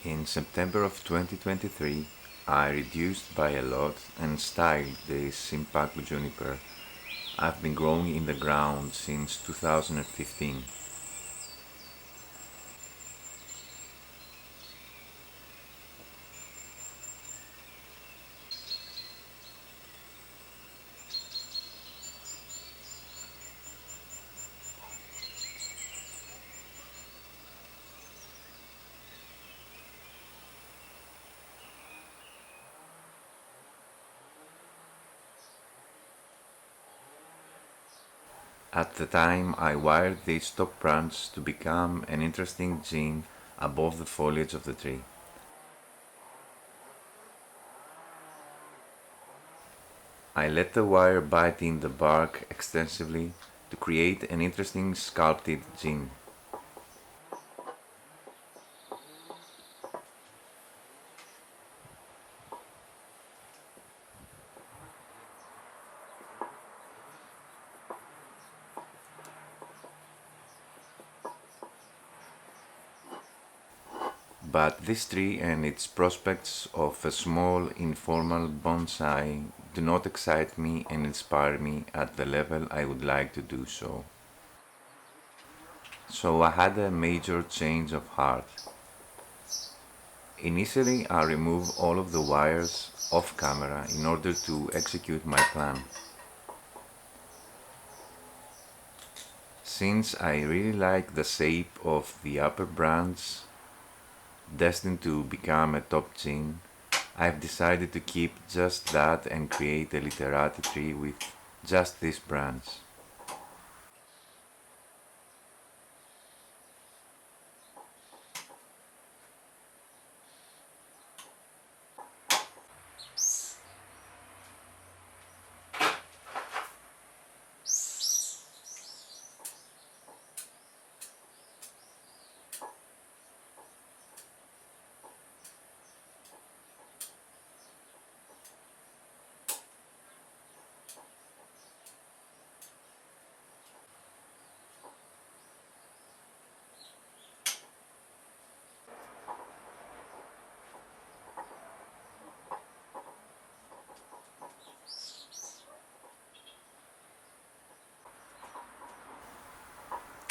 In September of 2023, I reduced by a lot and styled the simpaku juniper I've been growing in the ground since 2015. At the time, I wired the top branch to become an interesting gene above the foliage of the tree. I let the wire bite in the bark extensively to create an interesting sculpted gene. But this tree and its prospects of a small informal bonsai do not excite me and inspire me at the level I would like to do so. So I had a major change of heart. Initially, I removed all of the wires off camera in order to execute my plan. Since I really like the shape of the upper branch, destined to become a top gene, I've decided to keep just that and create a literati tree with just this branch.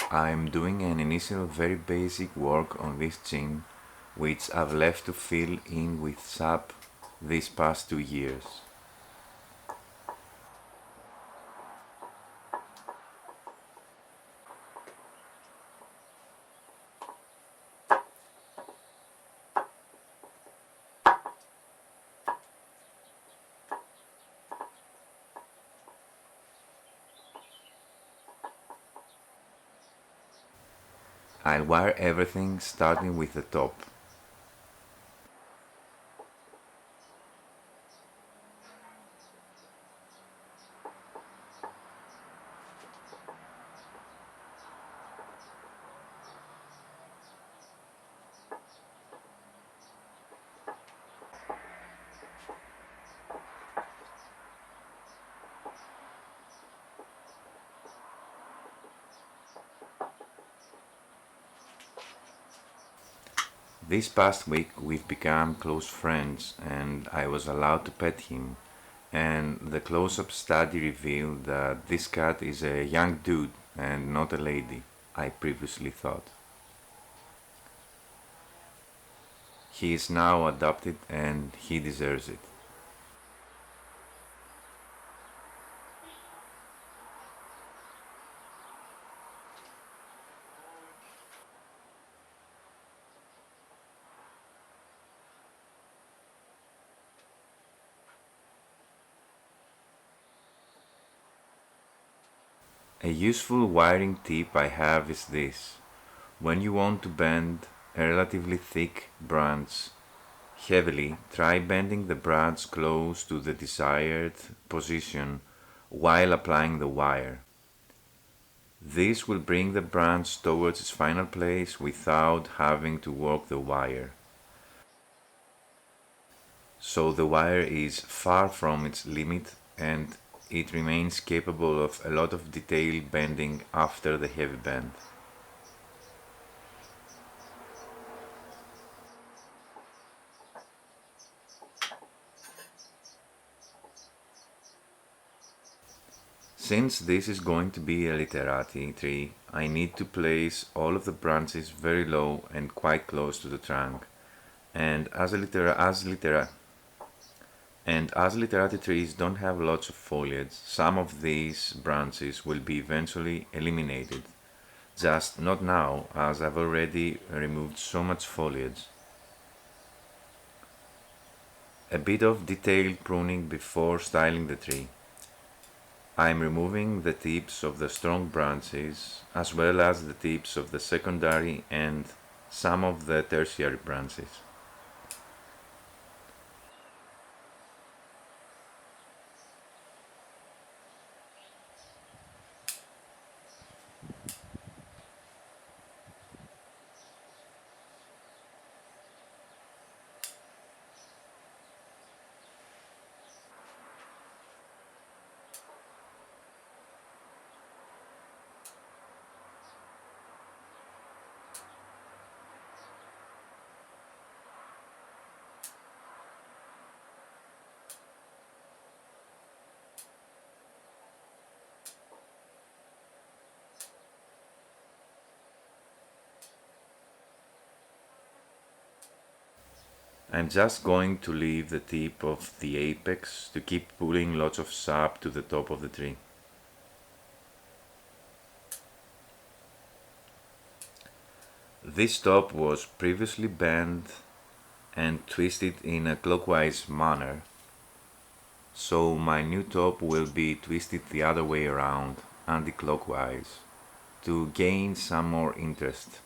I'm doing an initial very basic work on this gene, which I've left to fill in with sap these past 2 years. I'll wire everything starting with the top. This past week we've become close friends and I was allowed to pet him, and the close-up study revealed that this cat is a young dude and not a lady, I previously thought. He is now adopted and he deserves it. A useful wiring tip I have is this. When you want to bend a relatively thick branch heavily, try bending the branch close to the desired position while applying the wire. This will bring the branch towards its final place without having to work the wire. So the wire is far from its limit and it remains capable of a lot of detail bending after the heavy bend. Since this is going to be a literati tree, I need to place all of the branches very low and quite close to the trunk. And as literati trees don't have lots of foliage, some of these branches will be eventually eliminated. Just not now, as I've already removed so much foliage. A bit of detailed pruning before styling the tree. I'm removing the tips of the strong branches as well as the tips of the secondary and some of the tertiary branches. I'm just going to leave the tip of the apex to keep pulling lots of sap to the top of the tree. This top was previously bent and twisted in a clockwise manner, so my new top will be twisted the other way around, anti-clockwise, to gain some more interest.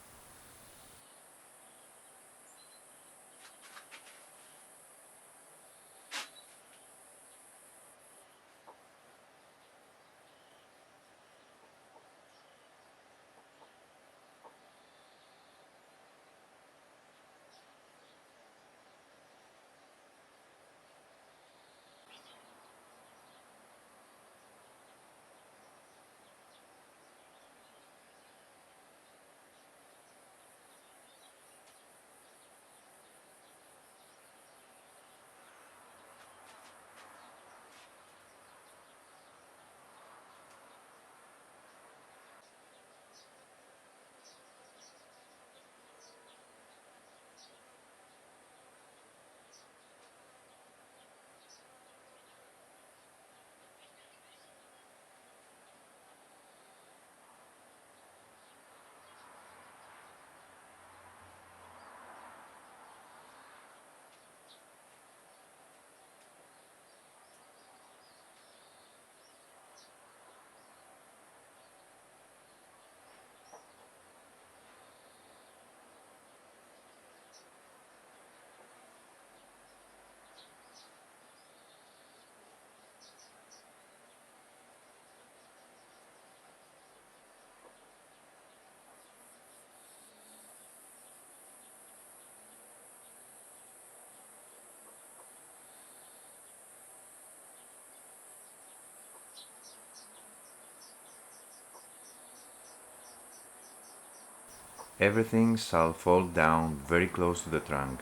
Everything shall fall down very close to the trunk.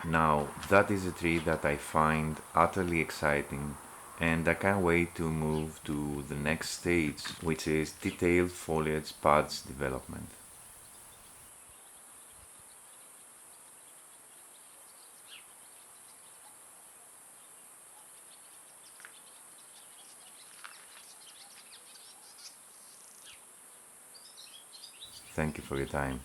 Now, that is a tree that I find utterly exciting, and I can't wait to move to the next stage, which is detailed foliage buds development. Thank you for your time.